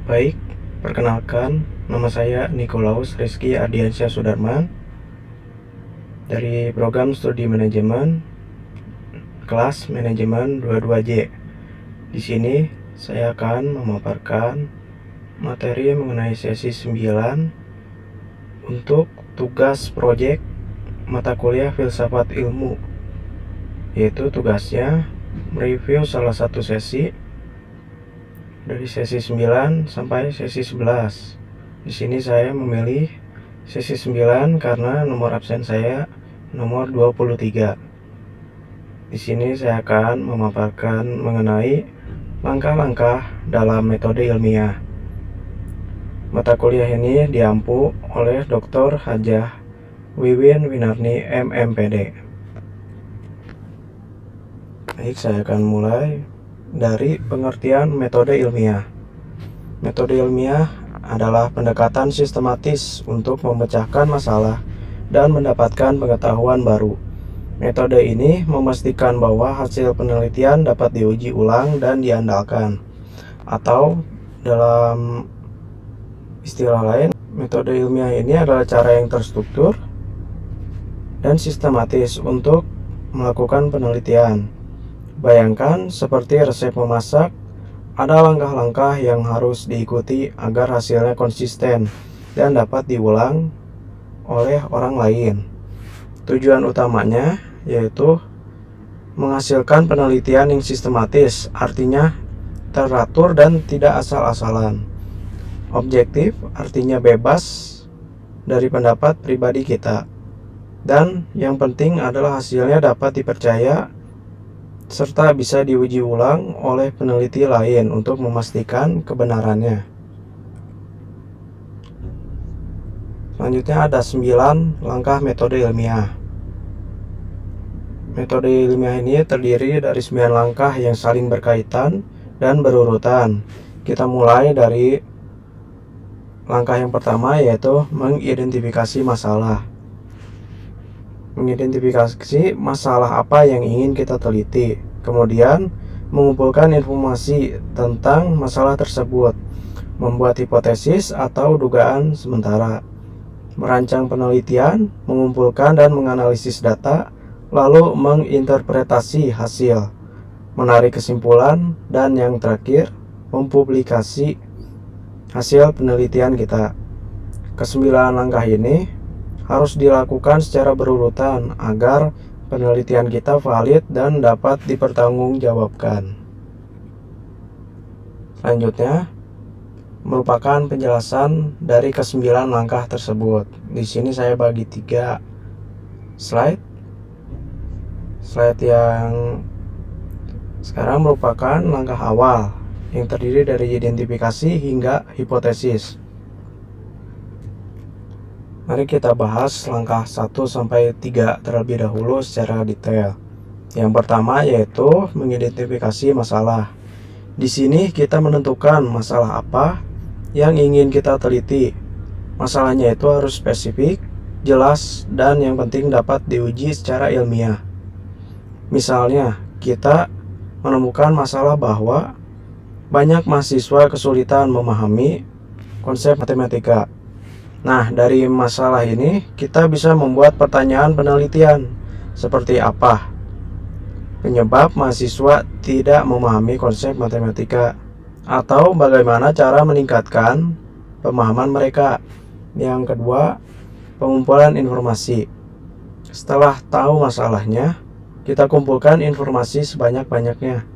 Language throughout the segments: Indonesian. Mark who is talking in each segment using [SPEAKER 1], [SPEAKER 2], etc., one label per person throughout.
[SPEAKER 1] Baik, perkenalkan, nama saya Nikolaus Rizky Ardiansyah Sudarman dari program studi manajemen kelas manajemen 22J. Di sini saya akan memaparkan materi mengenai sesi 9 untuk tugas proyek mata kuliah filsafat ilmu, yaitu tugasnya mereview salah satu sesi dari sesi 9 sampai sesi 11. Di sini saya memilih sesi 9 karena nomor absen saya nomor 23. Di sini saya akan memaparkan mengenai langkah-langkah dalam metode ilmiah. Mata kuliah ini diampu oleh Dr. Hajah Wiwin Winarni MMPD. Baik, saya akan mulai dari pengertian metode ilmiah. Metode ilmiah adalah pendekatan sistematis untuk memecahkan masalah dan mendapatkan pengetahuan baru. Metode ini memastikan bahwa hasil penelitian dapat diuji ulang dan diandalkan. Atau dalam istilah lain, metode ilmiah ini adalah cara yang terstruktur dan sistematis untuk melakukan penelitian. Bayangkan seperti resep memasak, ada langkah-langkah yang harus diikuti agar hasilnya konsisten dan dapat diulang oleh orang lain. Tujuan utamanya yaitu menghasilkan penelitian yang sistematis, artinya teratur dan tidak asal-asalan. Objektif artinya bebas dari pendapat pribadi kita. Dan yang penting adalah hasilnya dapat dipercaya serta bisa diuji ulang oleh peneliti lain untuk memastikan kebenarannya. Selanjutnya ada 9 langkah metode ilmiah. Metode ilmiah ini terdiri dari 9 langkah yang saling berkaitan dan berurutan. Kita mulai dari langkah yang pertama, yaitu mengidentifikasi masalah. Mengidentifikasi masalah apa yang ingin kita teliti, kemudian mengumpulkan informasi tentang masalah tersebut, membuat hipotesis atau dugaan sementara, merancang penelitian, mengumpulkan dan menganalisis data, lalu menginterpretasi hasil, menarik kesimpulan, dan yang terakhir, mempublikasi hasil penelitian kita. Kesembilan langkah ini harus dilakukan secara berurutan agar penelitian kita valid dan dapat dipertanggungjawabkan. Selanjutnya merupakan penjelasan dari kesembilan langkah tersebut. Di sini saya bagi 3 slide. Slide yang sekarang merupakan langkah awal yang terdiri dari identifikasi hingga hipotesis. Mari kita bahas langkah 1 sampai 3 terlebih dahulu secara detail. Yang pertama yaitu mengidentifikasi masalah. Di sini kita menentukan masalah apa yang ingin kita teliti. Masalahnya itu harus spesifik, jelas, dan yang penting dapat diuji secara ilmiah. Misalnya, kita menemukan masalah bahwa banyak mahasiswa kesulitan memahami konsep matematika. Nah, dari masalah ini kita bisa membuat pertanyaan penelitian seperti apa penyebab mahasiswa tidak memahami konsep matematika, atau bagaimana cara meningkatkan pemahaman mereka. Yang kedua, pengumpulan informasi. Setelah tahu masalahnya, kita kumpulkan informasi sebanyak-banyaknya.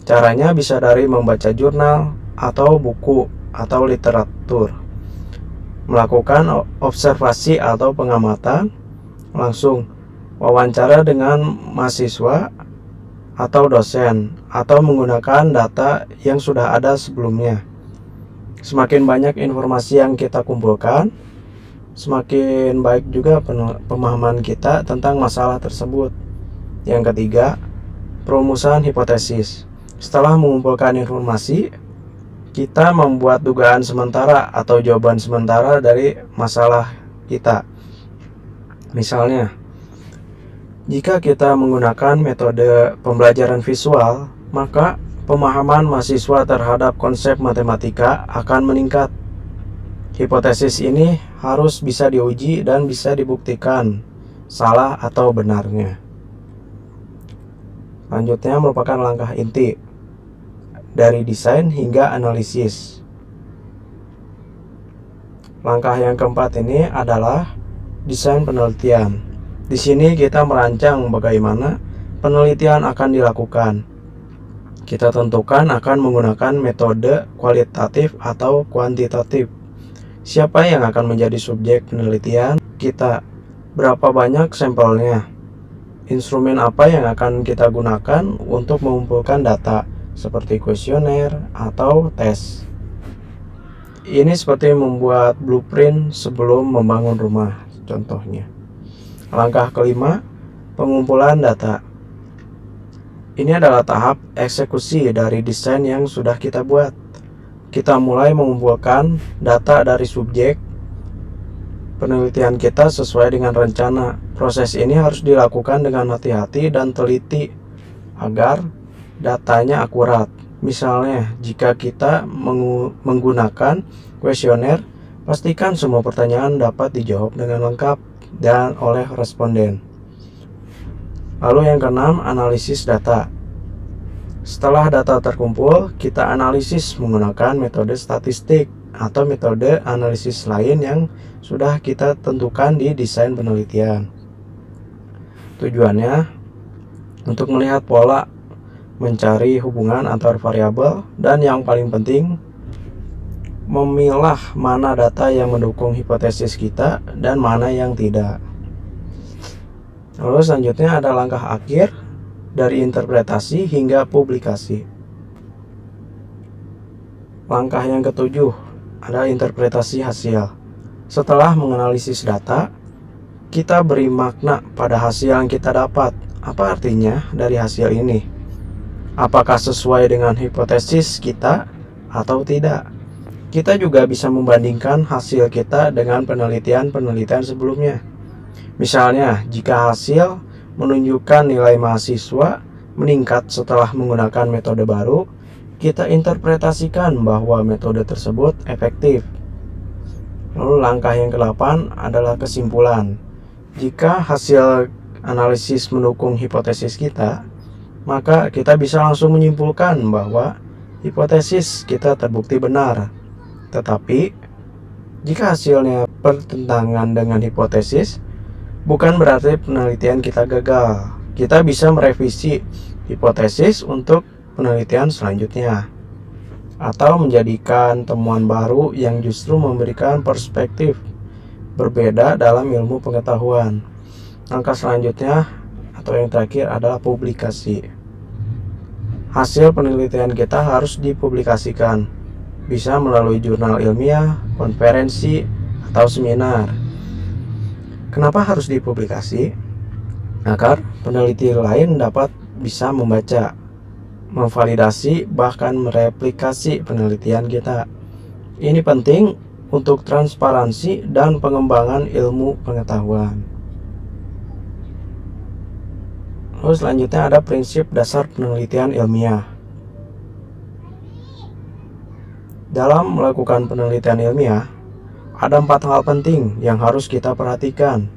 [SPEAKER 1] Caranya bisa dari membaca jurnal atau buku atau literatur, melakukan observasi atau pengamatan langsung, wawancara dengan mahasiswa atau dosen, atau menggunakan data yang sudah ada sebelumnya. Semakin banyak informasi yang kita kumpulkan, semakin baik juga pemahaman kita tentang masalah tersebut. Yang ketiga, perumusan hipotesis. Setelah mengumpulkan informasi, kita membuat dugaan sementara atau jawaban sementara dari masalah kita. Misalnya, jika kita menggunakan metode pembelajaran visual, maka pemahaman mahasiswa terhadap konsep matematika akan meningkat. Hipotesis ini harus bisa diuji dan bisa dibuktikan salah atau benarnya. Selanjutnya merupakan langkah inti dari desain hingga analisis. Langkah yang keempat ini adalah desain penelitian. Di sini kita merancang bagaimana penelitian akan dilakukan. Kita tentukan akan menggunakan metode kualitatif atau kuantitatif. Siapa yang akan menjadi subjek penelitian kita? Berapa banyak sampelnya? Instrumen apa yang akan kita gunakan untuk mengumpulkan data seperti kuesioner atau tes. Ini seperti membuat blueprint sebelum membangun rumah, contohnya. Langkah kelima, pengumpulan data. Ini adalah tahap eksekusi dari desain yang sudah kita buat. Kita mulai mengumpulkan data dari subjek penelitian kita sesuai dengan rencana. Proses ini harus dilakukan dengan hati-hati dan teliti agar datanya akurat. Misalnya, jika kita menggunakan kuesioner, pastikan semua pertanyaan dapat dijawab dengan lengkap dan oleh responden. Lalu yang keenam, analisis data. Setelah data terkumpul, kita analisis menggunakan metode statistik atau metode analisis lain yang sudah kita tentukan di desain penelitian. Tujuannya untuk melihat pola, mencari hubungan antar variabel, dan yang paling penting, memilah mana data yang mendukung hipotesis kita dan mana yang tidak. Lalu selanjutnya ada langkah akhir dari interpretasi hingga publikasi. Langkah yang ketujuh adalah interpretasi hasil. Setelah menganalisis data, kita beri makna pada hasil yang kita dapat. Apa artinya dari hasil ini? Apakah sesuai dengan hipotesis kita atau tidak? Kita juga bisa membandingkan hasil kita dengan penelitian-penelitian sebelumnya. Misalnya, jika hasil menunjukkan nilai mahasiswa meningkat setelah menggunakan metode baru, kita interpretasikan bahwa metode tersebut efektif. Lalu langkah yang ke-8 adalah kesimpulan. Jika hasil analisis mendukung hipotesis kita, maka kita bisa langsung menyimpulkan bahwa hipotesis kita terbukti benar. Tetapi, jika hasilnya bertentangan dengan hipotesis, bukan berarti penelitian kita gagal. Kita bisa merevisi hipotesis untuk penelitian selanjutnya, atau menjadikan temuan baru yang justru memberikan perspektif berbeda dalam ilmu pengetahuan. Langkah selanjutnya atau yang terakhir adalah publikasi. Hasil penelitian kita harus dipublikasikan, bisa melalui jurnal ilmiah, konferensi, atau seminar. Kenapa harus dipublikasi? Agar peneliti lain dapat bisa membaca, memvalidasi, bahkan mereplikasi penelitian kita. Ini penting untuk transparansi dan pengembangan ilmu pengetahuan. Lalu selanjutnya ada prinsip dasar penelitian ilmiah. Dalam melakukan penelitian ilmiah, ada 4 hal penting yang harus kita perhatikan.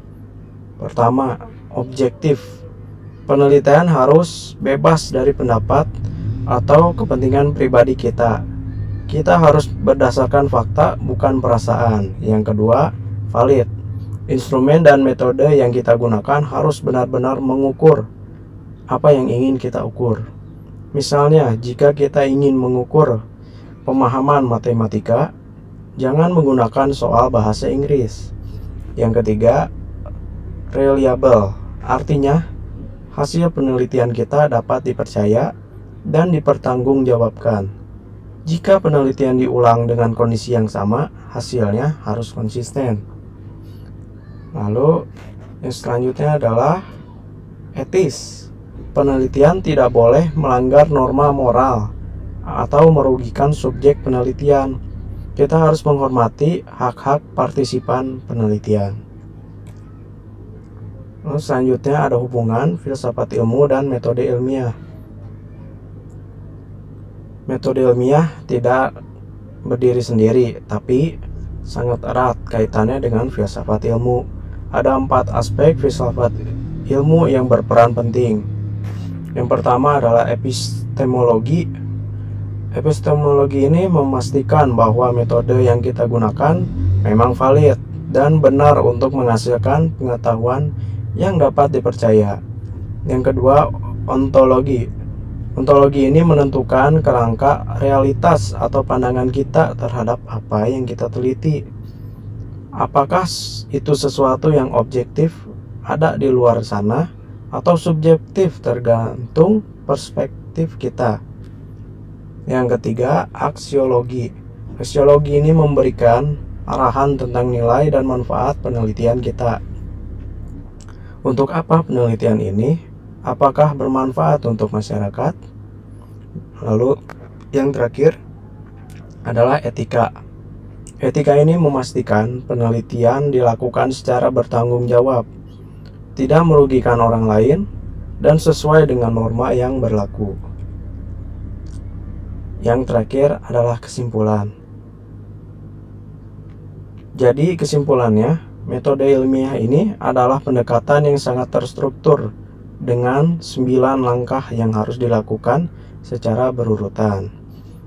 [SPEAKER 1] Pertama, objektif. Penelitian harus bebas dari pendapat atau kepentingan pribadi kita. Kita harus berdasarkan fakta, bukan perasaan. Yang kedua, valid. Instrumen dan metode yang kita gunakan harus benar-benar mengukur apa yang ingin kita ukur. Misalnya, jika kita ingin mengukur pemahaman matematika, jangan menggunakan soal bahasa Inggris. Yang ketiga, reliable. Artinya, hasil penelitian kita dapat dipercaya dan dipertanggungjawabkan. Jika penelitian diulang dengan kondisi yang sama, hasilnya harus konsisten. Lalu, yang selanjutnya adalah etis. Penelitian tidak boleh melanggar norma moral atau merugikan subjek penelitian. Kita harus menghormati hak-hak partisipan penelitian. Lalu selanjutnya ada hubungan filsafat ilmu dan metode ilmiah. Metode ilmiah tidak berdiri sendiri, tapi sangat erat kaitannya dengan filsafat ilmu. Ada 4 aspek filsafat ilmu yang berperan penting. Yang pertama adalah epistemologi. Epistemologi ini memastikan bahwa metode yang kita gunakan memang valid dan benar untuk menghasilkan pengetahuan yang dapat dipercaya. Yang kedua, ontologi. Ontologi ini menentukan kerangka realitas atau pandangan kita terhadap apa yang kita teliti. Apakah itu sesuatu yang objektif, ada di luar sana, atau subjektif tergantung perspektif kita. Yang ketiga, aksiologi. Aksiologi ini memberikan arahan tentang nilai dan manfaat penelitian kita. Untuk apa penelitian ini? Apakah bermanfaat untuk masyarakat? Lalu yang terakhir adalah etika. Etika ini memastikan penelitian dilakukan secara bertanggung jawab, tidak merugikan orang lain, dan sesuai dengan norma yang berlaku. Yang terakhir adalah kesimpulan. Jadi kesimpulannya, metode ilmiah ini adalah pendekatan yang sangat terstruktur dengan 9 langkah yang harus dilakukan secara berurutan.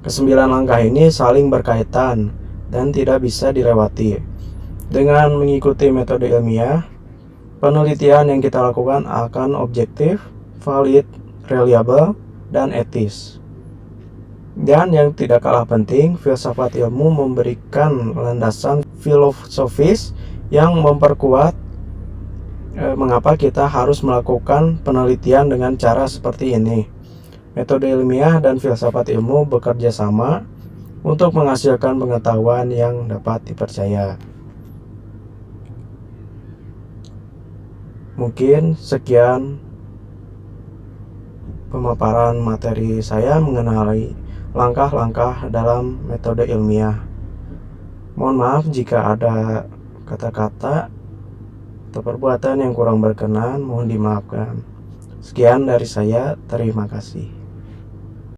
[SPEAKER 1] Kesembilan langkah ini saling berkaitan dan tidak bisa dilewati. Dengan mengikuti metode ilmiah, penelitian yang kita lakukan akan objektif, valid, reliable, dan etis. Dan yang tidak kalah penting, filsafat ilmu memberikan landasan filosofis yang memperkuat mengapa kita harus melakukan penelitian dengan cara seperti ini. Metode ilmiah dan filsafat ilmu bekerja sama untuk menghasilkan pengetahuan yang dapat dipercaya. Mungkin sekian pemaparan materi saya mengenai langkah-langkah dalam metode ilmiah. Mohon maaf jika ada kata-kata atau perbuatan yang kurang berkenan, mohon dimaafkan. Sekian dari saya, terima kasih.